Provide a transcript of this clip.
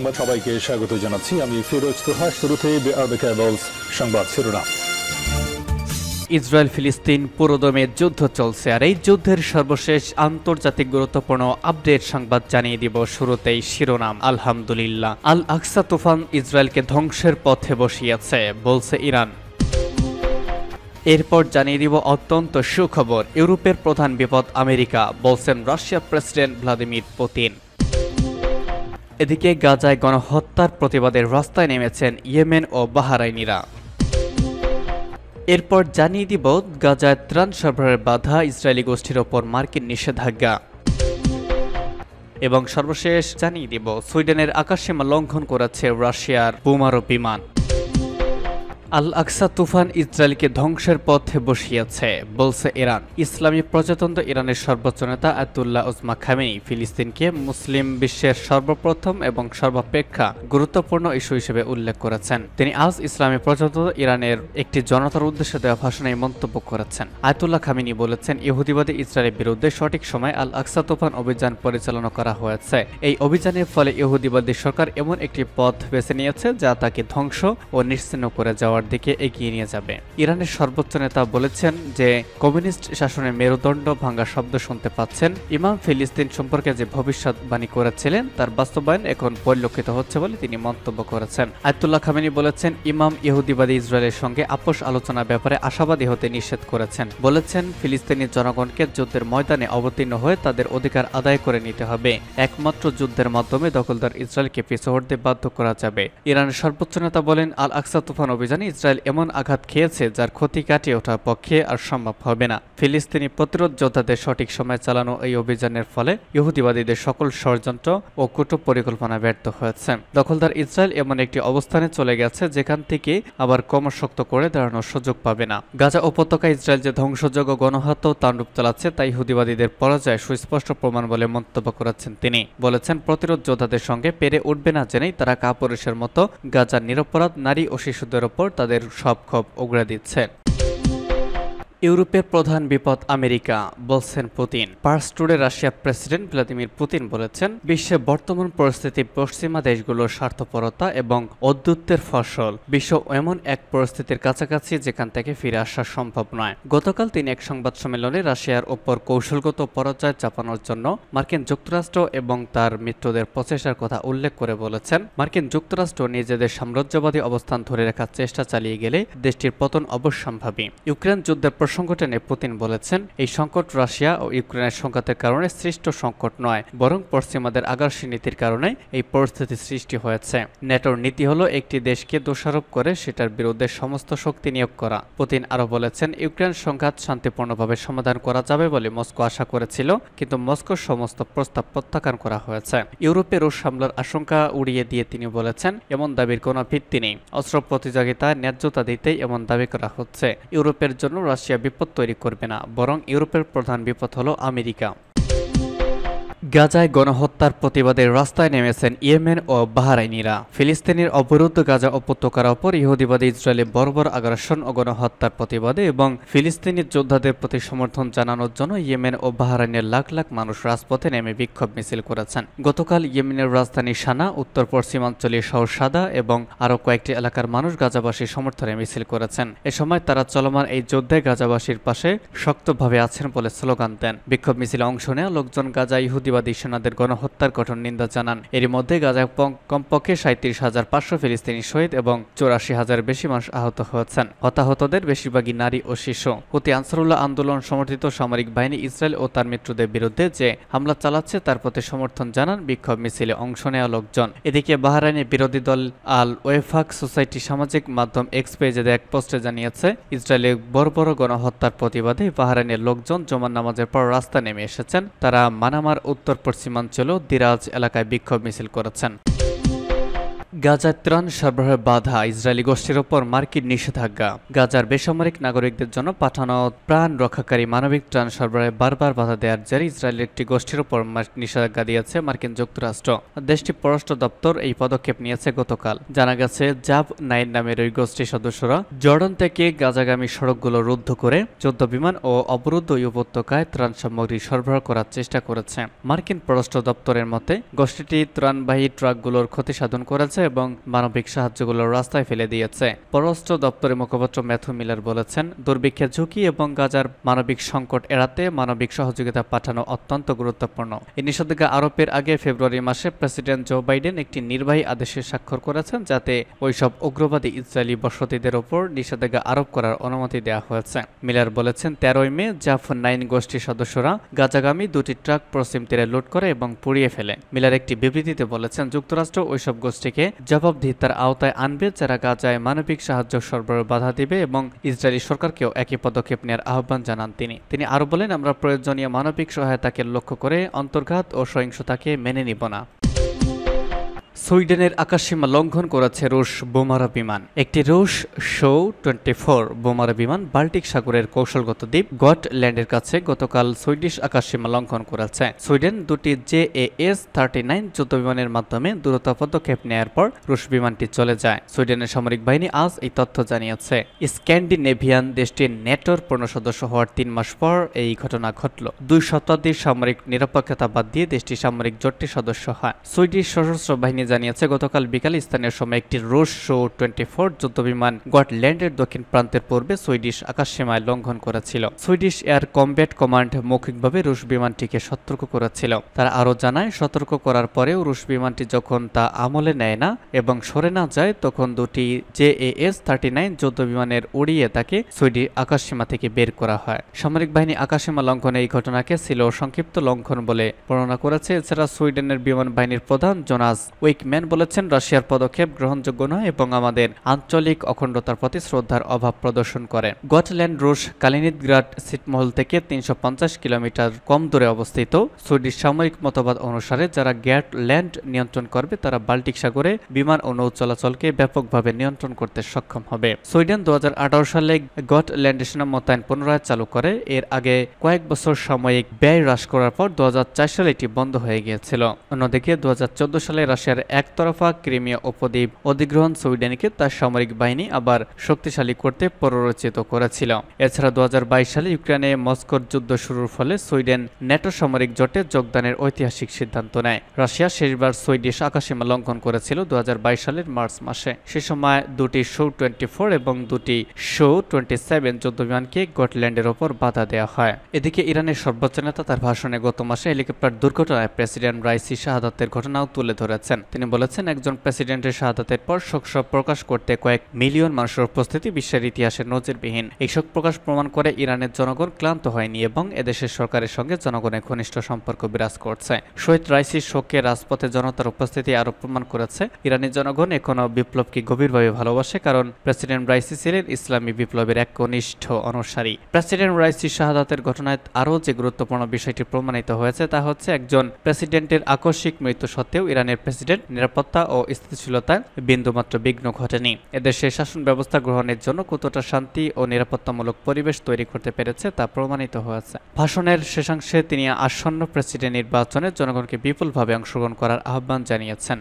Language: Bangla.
সংবাদ সবাইকে স্বাগত জানাচ্ছি। আমি ফিরোজ তোহা। শুরুতেই সংবাদ শিরোনাম। ইসরায়েল ফিলিস্তিন পুরোদমে যুদ্ধ চলছে, আর এই যুদ্ধের সর্বশেষ আন্তর্জাতিক গুরুত্বপূর্ণ আপডেট সংবাদ জানিয়ে দিব। শুরুতেই শিরোনাম। আলহামদুলিল্লাহ, আল আকসা তুফান ইসরায়েলকে ধ্বংসের পথে বসিয়েছে বলছে ইরান। এরপর জানিয়ে দিব অত্যন্ত সুখবর, ইউরোপের প্রধান বিপদ আমেরিকা বলছেন রাশিয়ার প্রেসিডেন্ট ভ্লাদিমির পুতিন। এদিকে গাজায় গণহত্যার প্রতিবাদে রাস্তায় নেমেছেন ইয়েমেন ও বাহরাইনিরা। এরপর জানিয়ে দিব গাজায় ত্রাণ সরবরাহের বাধা, ইসরায়েলি গোষ্ঠীর ওপর মার্কিন নিষেধাজ্ঞা। এবং সর্বশেষ জানিয়ে দিব সুইডেনের আকাশসীমা লঙ্ঘন করেছে রাশিয়ার বোমারু বিমান। আল আকসা তুফান ইসরায়েলকে ধ্বংসের পথে বসিয়েছে বলছে ইরান। ইসলামী প্রজাতন্ত্র ইরানের সর্বোচ্চ নেতা আয়াতুল্লাহ উজমা খামেনি ফিলিস্তিনকে মুসলিম বিশ্বের সর্বপ্রথম এবং সর্বাপেক্ষা গুরুত্বপূর্ণ ইস্যু হিসেবে উল্লেখ করেছেন। তিনি আজ ইসলামী প্রজাতন্ত্র ইরানের একটি জনতার উদ্দেশ্যে দেওয়া ভাষণে এই মন্তব্য করেছেন। আয়াতুল্লাহ খামেনি বলেছেন, ইহুদিবাদী ইসরায়েলের বিরুদ্ধে সঠিক সময় আল আকসা তুফান অভিযান পরিচালনা করা হয়েছে। এই অভিযানের ফলে ইহুদিবাদী সরকার এমন একটি পথ বেছে নিয়েছে যা তাকে ধ্বংস ও নিশ্চিহ্ন করে যাওয়ার দিকে এগিয়ে নিয়ে যাবে। ইরানের সর্বোচ্চ নেতা বলেছেন যে কমিউনিস্ট শাসনের মেরুদণ্ড ভাঙা শব্দ শুনতে পাচ্ছেন। ইমাম ফিলিস্তিন সম্পর্কে যে ভবিষ্যৎবাণী করেছিলেন তার বাস্তবায়ন এখন পরিলক্ষিত হচ্ছে বলে তিনি মন্তব্য করেছেন। আয়াতুল্লাহ খামেনি বলেছেন, ইমাম ইহুদিবাদী ইসরায়েলের সঙ্গে আপোষ আলোচনার ব্যাপারে আশাবাদী হতে নিষেধ করেছেন। বলেছেন, ফিলিস্তিনি জনগণকে যুদ্ধের ময়দানে অবতীর্ণ হয়ে তাদের অধিকার আদায় করে নিতে হবে। একমাত্র যুদ্ধের মাধ্যমে দখলদার ইসরায়েলকে পিছু হটতে বাধ্য করা যাবে। ইরানের সর্বোচ্চ নেতা বলেন, আল আকসা তুফান অভিযানে ইসরায়েল এমন আঘাত খেয়েছে যার ক্ষতি কাটিয়ে ওঠার পক্ষে আর সম্ভব হবে না। ফিলিস্তিনি প্রতিরোধ যোদ্ধাদের সঠিক সময়ে চালানো এই অভিযানের ফলে ইহুদিবাদীদের সকল ষড়যন্ত্র ও কূট পরিকল্পনা ব্যর্থ হয়েছে। দখলদার ইসরায়েল এমন একটি অবস্থানে চলে গেছে যেখান থেকে আবার ক্রমশক্ত করে দাঁড়ানোর সুযোগ পাবে না। গাজা উপত্যকায় ইসরায়েল যে ধ্বংসযোগ্য গণহত্যা ও তাণ্ডব চালাচ্ছে তা ইহুদিবাদীদের পরাজয় সুস্পষ্ট প্রমাণ বলে মন্তব্য করেছেন তিনি। বলেছেন, প্রতিরোধ যোদ্ধাদের সঙ্গে পেরে উঠবে না জেনেই তারা কাপুরুষের মতো গাজার নিরপরাধ নারী ও শিশুদের ওপর তাদের সব ক্ষোভ উগড়ে দিচ্ছে। ইউরোপের প্রধান বিপদ আমেরিকা বলছেন পুতিন। পার্স টুডে রাশিয়ার প্রেসিডেন্ট ভ্লাদিমির পুতিন বলেছেন, বিশ্বে বর্তমান পরিস্থিতি পশ্চিমা দেশগুলোর স্বার্থপরতা এবং অদ্যুত্বের ফসল। বিশ্ব এমন এক পরিস্থিতির কাছাকাছি যেখান থেকে ফিরে আসা সম্ভব নয়। গতকাল তিনি এক সংবাদ সম্মেলনে রাশিয়ার ওপর কৌশলগত পরাজয় চাপানোর জন্য মার্কিন যুক্তরাষ্ট্র এবং তার মিত্রদের প্রচেষ্টার কথা উল্লেখ করে বলেছেন, মার্কিন যুক্তরাষ্ট্র নিজেদের সাম্রাজ্যবাদী অবস্থান ধরে রাখার চেষ্টা চালিয়ে গেলে দেশটির পতন অবশ্যম্ভাবী। ইউক্রেন যুদ্ধের সংগঠনে পুতিন বলেছেন, এই সংকট রাশিয়া ও ইউক্রেনের সংঘাতের কারণে সৃষ্ট সংকট নয়, বরং পশ্চিমাদের আগ্রাসী নীতির কারণে এই পরিস্থিতি সৃষ্টি হয়েছে। ন্যাটোর নীতি হলো একটি দেশকে দোষারোপ করে সেটার বিরুদ্ধে সমস্ত শক্তি নিয়োগ করা। পুতিন আরও বলেছেন, ইউক্রেন সংঘাত শান্তিপূর্ণভাবে সমাধান করা যাবে বলে মস্কো আশা করেছিল, কিন্তু মস্কোর সমস্ত প্রস্তাব প্রত্যাখ্যান করা হয়েছে। ইউরোপে রুশ হামলার আশঙ্কা উড়িয়ে দিয়ে তিনি বলেছেন, এমন দাবির কোনো ভিত্তি নেই। অস্ত্র প্রতিযোগিতায় ন্যায্যতা দিতেই এমন দাবি করা হচ্ছে। ইউরোপের জন্য রাশিয়া বিপদ তৈরি করবে না, বরং ইউরোপের প্রধান বিপদ হলো আমেরিকা। গাজায় গণহত্যার প্রতিবাদে রাস্তায় নেমেছেন ইয়েমেন ও বাহরাইনিরা। ফিলিস্তিনের অবরুদ্ধ গাজা উপত্যকার ওপর ইহুদিবাদী ইসরায়েলের বর্বর আগ্রাসন ও গণহত্যার প্রতিবাদে এবং ফিলিস্তিনি যোদ্ধাদের প্রতি সমর্থন জানানোর জন্য ইয়েমেন ও বাহরাইনের লাখ লাখ মানুষ রাজপথে নেমে বিক্ষোভ মিছিল করেছেন। গতকাল ইয়েমেনের রাজধানী সানা, উত্তর পশ্চিমাঞ্চলীয় শহর সাদা এবং আরও কয়েকটি এলাকার মানুষ গাজাবাসীর সমর্থনে মিছিল করেছেন। এ সময় তারা চলমান এই যুদ্ধে গাজাবাসীর পাশে শক্তভাবে আছেন বলে স্লোগান দেন। বিক্ষোভ মিছিলে অংশ নেওয়া লোকজন গাজা ইহুদিবাদী সেনাদের গণহত্যার কঠোর নিন্দা জানান। এরই মধ্যে গাজায় কমপক্ষে 37,500 ফিলিস্তিনি শহীদ এবং 84,000 বেশি মানুষ আহত হয়েছেন। হতাহতদের বেশিরভাগই নারী ও শিশু। হুতি আনসারুল্লাহ আন্দোলন সমর্থিত সামরিক বাহিনী ইসরায়েল ও তার মিত্রদের বিরুদ্ধে যে হামলা চালাচ্ছে তার প্রতি সমর্থন জানান বিক্ষোভ মিছিলে অংশ নেওয়া লোকজন। এদিকে বাহরাইনের বিরোধী দল আল ওয়েফাক সোসাইটি সামাজিক মাধ্যম এক্স পেজে এক পোস্টে জানিয়েছে, ইসরায়েলের বর্বর গণহত্যার প্রতিবাদে বাহরাইনের লোকজন জুমার নামাজের পর রাস্তা নেমে এসেছেন। তারা মানামার উত্তর পশ্চিমাঞ্চল দিরাজ এলাকায় বিক্ষোভ মিছিল করেছেন। গাজার ত্রাণ সরবরাহে বাধা, ইসরায়েলি গোষ্ঠীর ওপর মার্কিন নিষেধাজ্ঞা। গাজার বেসামরিক নাগরিকদের জন্য পাঠানো প্রাণ রক্ষাকারী মানবিক ত্রাণ সরবরাহে বারবার বাধা দেওয়ার জেরে ইসরায়েলের একটি গোষ্ঠীর ওপর নিষেধাজ্ঞা দিয়েছে মার্কিন যুক্তরাষ্ট্র। দেশটির পররাষ্ট্র দপ্তর এই পদক্ষেপ নিয়েছে গতকাল। জানা গেছে জাব 9 নামের ওই গোষ্ঠীর সদস্যরা জর্ডান থেকে গাজাগামী সড়কগুলো রুদ্ধ করে যুদ্ধ বিমান ও অবরুদ্ধ ওই উপত্যকায় ত্রাণ সামগ্রী সরবরাহ করার চেষ্টা করেছে। মার্কিন পররাষ্ট্র দপ্তরের মতে গোষ্ঠীটি ত্রাণবাহী ট্রাকগুলোর ক্ষতি সাধন করেছে এবং মানবিক সাহায্যগুলো রাস্তায় ফেলে দিয়েছে। পররাষ্ট্র দপ্তরের মুখপাত্র ম্যাথু মিলার বলেছেন, দুর্ভিক্ষের ঝুঁকি এবং গাজার মানবিক সংকট এড়াতে মানবিক সহযোগিতা পাঠানো অত্যন্ত গুরুত্বপূর্ণ। এই নিষেধাজ্ঞা আরোপের আগে ফেব্রুয়ারি মাসে প্রেসিডেন্ট জো বাইডেন একটি নির্বাহী আদেশে স্বাক্ষর করেছেন, যাতে ওইসব উগ্রবাদী ইসরায়েলি বসতিদের ওপর নিষেধাজ্ঞা আরোপ করার অনুমতি দেওয়া হয়েছে। মিলার বলেছেন, 13 মে জাফ 9 গোষ্ঠীর সদস্যরা গাজাগামী দুটি ট্রাক পশ্চিম তীরে লুট করে এবং পুড়িয়ে ফেলে। মিলার একটি বিবৃতিতে বলেছেন, যুক্তরাষ্ট্র ওইসব গোষ্ঠীকে জবাবদিহিতার আওতায় আনবে যারা গাজায় মানবিক সাহায্য সরবরাহে বাধা দিবে এবং ইসরায়েলি সরকারকেও একই পদক্ষেপ নেওয়ার আহ্বান জানান তিনি আরও বলেন, আমরা প্রয়োজনীয় মানবিক সহায়তাকে লক্ষ্য করে অন্তর্ঘাত ও সহিংসতাকে মেনে নিব না। সুইডেনের আকাশসীমা লঙ্ঘন করেছে রুশ বোমারু বিমান। একটি রুশ শো-24 বোমারু বিমান বাল্টিক সাগরের কৌশলগত দ্বীপ গটল্যান্ডের কাছে গতকাল সুইডিশ আকাশসীমা লঙ্ঘন করেছে। সুইডেন দুটি JAS-39 যুদ্ধবিমানের মাধ্যমে দ্রুত পদক্ষেপ নেয়ার পর রুশ বিমানটি চলে যায়। সুইডেনের সামরিক বাহিনী আজ এই তথ্য জানিয়েছে। স্ক্যান্ডিনেভিয়ান দেশটির নেটোর পূর্ণ সদস্য হওয়ার 3 মাস পর এই ঘটনা ঘটল। 2 শতাব্দীর সামরিক নিরপেক্ষতা বাদ দিয়ে দেশটি সামরিক জোটটির সদস্য হয়। সুইডিশ সশস্ত্র বাহিনী জানিয়েছে, গতকাল বিকালে স্থানীয় সময় একটি রুশ শো-24 যুদ্ধবিমান গটল্যান্ডের দক্ষিণ প্রান্তের পূর্বে সুইডিশ আকাশসীমায় লঙ্ঘন করেছিল। সুইডিশ এয়ার কমব্যাট কমান্ড মৌখিকভাবে রুশ বিমানটিকে সতর্ক করেছিল। তারা আরও জানায়, সতর্ক করার পরেও রুশ বিমানটি যখন তা আমলে নেয় না এবং সরে না যায়, তখন দুটি JAS-39 যুদ্ধবিমানের উড়িয়ে তাকে সুইডিশ আকাশসীমা থেকে বের করা হয়। সামরিক বাহিনী আকাশসীমা লঙ্ঘনে এই ঘটনাকে ছিল সংক্ষিপ্ত লঙ্ঘন বলে বর্ণনা করেছে। এছাড়া সুইডেনের বিমান বাহিনীর প্রধান জোনাস উইকম্যান বলেছেন, রাশিয়ার পদক্ষেপ গ্রহণযোগ্য নয় এবং আমাদের আঞ্চলিক অখণ্ডতার প্রতি শ্রদ্ধার অভাব প্রদর্শন করে। গটল্যান্ড রুশ কালিনিনগ্রাড ছিটমহল থেকে 350 কিলোমিটার কম দূরে অবস্থিত। সুইডিশ সামরিক মতবাদ অনুসারে যারা গটল্যান্ড নিয়ন্ত্রণ করবে তারা বাল্টিক সাগরে বিমান ও নৌ চলাচলকে ব্যাপকভাবে নিয়ন্ত্রণ করতে সক্ষম হবে। সুইডেন 2018 সালে গটল্যান্ডে সেনা মোতায়েন পুনরায় চালু করে। এর আগে কয়েক বছর সাময়িক ব্যয় হ্রাস করার পর 2004 সালে এটি বন্ধ হয়ে গিয়েছিল। অন্যদিকে 2014 সালে রাশিয়ার একতরফা ক্রিমিয়া উপদ্বীপ অধিগ্রহণ সুইডেনকে তার সামরিক বাহিনী আবার শক্তিশালী করতে প্ররোচিত করেছিল। এছাড়া 2022 সালে ইউক্রেনে মস্কোর যুদ্ধ শুরুর ফলে সুইডেন ন্যাটো সামরিক জোটে যোগদানের ঐতিহাসিক সিদ্ধান্ত নেয়। রাশিয়া শেষবার সুইডিশ আকাশসীমা লঙ্ঘন করেছিল 2022 সালের মার্চ মাসে। সে সময় দুটি শো-24 এবং দুটি শো-27 যুদ্ধবিমানকে গটল্যান্ডের ওপর বাধা দেওয়া হয়। এদিকে ইরানের সর্বোচ্চ নেতা তার ভাষণে গত মাসে হেলিকপ্টার দুর্ঘটনায় প্রেসিডেন্ট রাইসি শাহাদাতের ঘটনাও তুলে ধরেছেন। তিনি বলেছেন, একজন প্রেসিডেন্টের শাহাদাতের পর শোক প্রকাশ করতে কয়েক মিলিয়ন মানুষের উপস্থিতি বিশ্বের ইতিহাসে নজিরবিহীন। এই শোক প্রকাশ প্রমাণ করে ইরানের জনগণ ক্লান্ত হয়নি এবং এদেশের সরকারের সঙ্গে জনগণের ঘনিষ্ঠ সম্পর্ক বিরাজ করছে। শহীদ রাইসির শোকে রাজপথে জনতার উপস্থিতি আরো প্রমাণ করেছে ইরানি জনগণ এখনো বিপ্লবকে গভীরভাবে ভালোবাসে, কারণ প্রেসিডেন্ট রাইসি ছিলেন ইসলামী বিপ্লবের এক ঘনিষ্ঠ অনুসারী। প্রেসিডেন্ট রাইসির শাহাদাতের ঘটনায় আরও যে গুরুত্বপূর্ণ বিষয়টি প্রমাণিত হয়েছে তা হচ্ছে, একজন প্রেসিডেন্টের আকস্মিক মৃত্যু সত্ত্বেও ইরানের প্রেসিডেন্ট নিরাপত্তা ও স্থিতিশীলতায় বিন্দুমাত্র বিঘ্ন ঘটেনি। এদেশে শাসন ব্যবস্থা গ্রহণের জন্য কতটা শান্তি ও নিরাপত্তামূলক পরিবেশ তৈরি করতে পেরেছে তা প্রমাণিত হয়েছে। ভাষণের শেষাংশে তিনি আসন্ন প্রেসিডেন্ট নির্বাচনে জনগণকে বিপুলভাবে অংশগ্রহণ করার আহ্বান জানিয়েছেন।